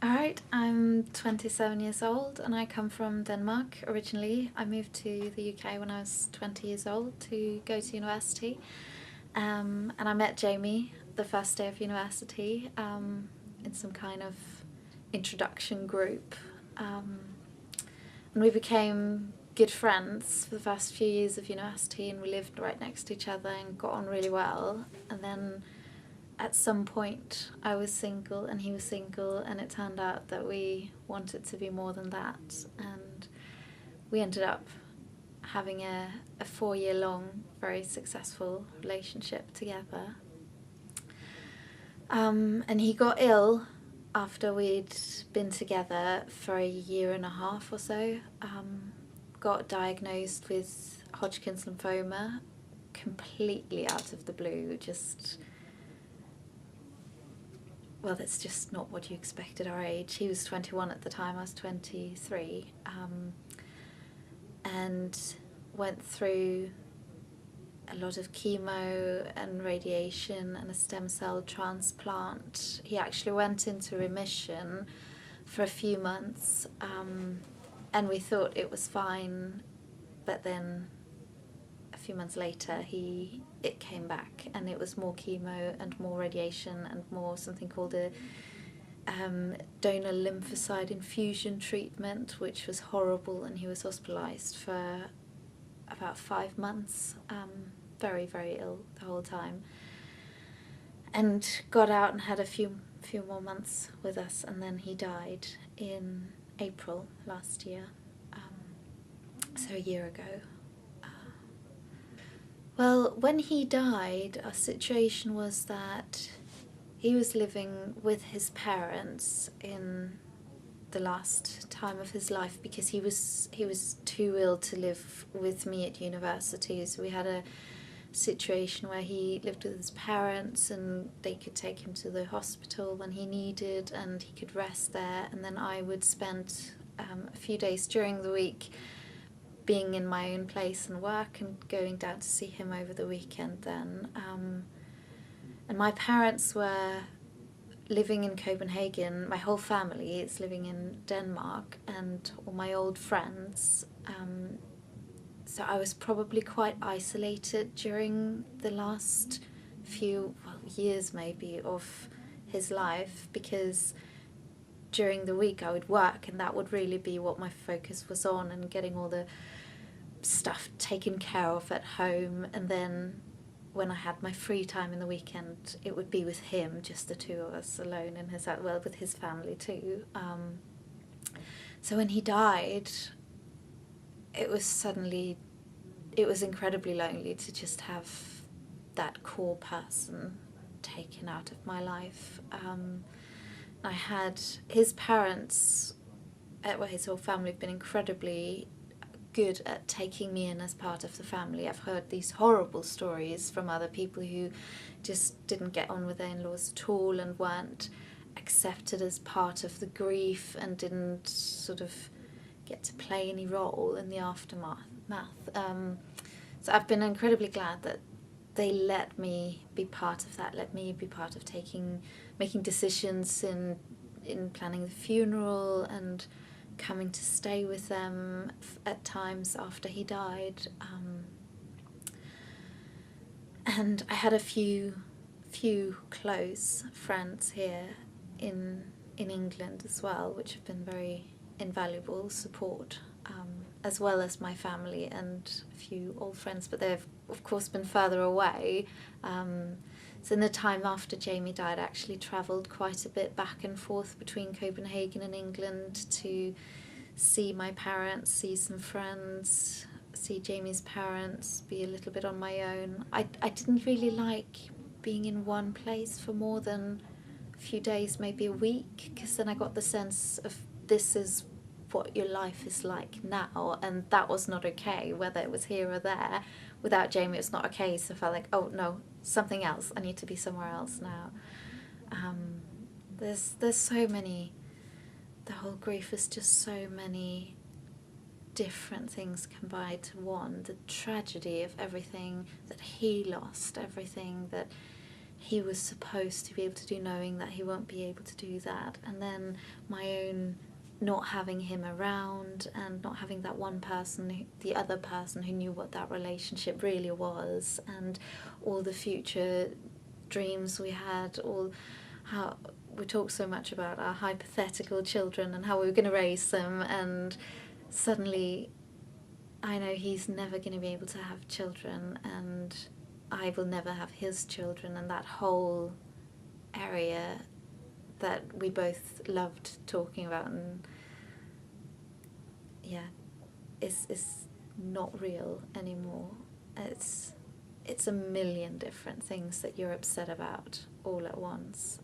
Alright, I'm 27 years old and I come from Denmark originally. I moved to the UK when I was 20 years old to go to university. And I met Jamie the first day of university in some kind of introduction group. And we became good friends for the first few years of university, and we lived right next to each other and got on really well. And then at some point I was single and he was single, and it turned out that we wanted to be more than that, and we ended up having a 4-year long very successful relationship together. And he got ill after we'd been together for a year and a half or so. Got diagnosed with Hodgkin's lymphoma completely out of the blue. Well, that's just not what you expect at our age. He was 21 at the time, I was 23, and went through a lot of chemo and radiation and a stem cell transplant. He actually went into remission for a few months, and we thought it was fine, but then a few months later it came back, and it was more chemo and more radiation and more something called a donor lymphocyte infusion treatment, which was horrible, and he was hospitalized for about 5 months, very, very ill the whole time, and got out and had a few more months with us, and then he died in April last year, so a year ago. Well, when he died, our situation was that he was living with his parents in the last time of his life because he was too ill to live with me at university. So we had a situation where he lived with his parents and they could take him to the hospital when he needed, and he could rest there, and then I would spend a few days during the week being in my own place and work and going down to see him over the weekend then. And my parents were living in Copenhagen. My whole family is living in Denmark, and all my old friends. So I was probably quite isolated during the last few years maybe of his life, because during the week I would work, and that would really be what my focus was on, and getting all the stuff taken care of at home, and then when I had my free time in the weekend it would be with him, just the two of us alone in his house, well, with his family too. So when he died, it was incredibly lonely to just have that core person taken out of my life. I had his parents, well, his whole family have been incredibly good at taking me in as part of the family. I've heard these horrible stories from other people who just didn't get on with their in-laws at all and weren't accepted as part of the grief and didn't sort of get to play any role in the aftermath. So I've been incredibly glad that they let me be part of that, let me be part of making decisions in planning the funeral and coming to stay with them at times after he died. And I had a few close friends here in England as well, which have been very invaluable support, as well as my family and a few old friends, but they've of course been further away. So in the time after Jamie died, I actually travelled quite a bit back and forth between Copenhagen and England to see my parents, see some friends, see Jamie's parents, be a little bit on my own. I didn't really like being in one place for more than a few days, maybe a week, because then I got the sense of this is what your life is like now, and that was not okay, whether it was here or there. Without Jamie it's not okay, so I felt like, oh no, something else, I need to be somewhere else now. There's so many, the whole grief is just so many different things combined to one. The tragedy of everything that he lost, everything that he was supposed to be able to do, knowing that he won't be able to do that. And then my own not having him around and not having that one person, the other person who knew what that relationship really was, and all the future dreams we had, all how we talk so much about our hypothetical children and how we were going to raise them, and suddenly I know he's never going to be able to have children, and I will never have his children, and that whole area that we both loved talking about, and yeah, is not real anymore. It's a million different things that you're upset about all at once,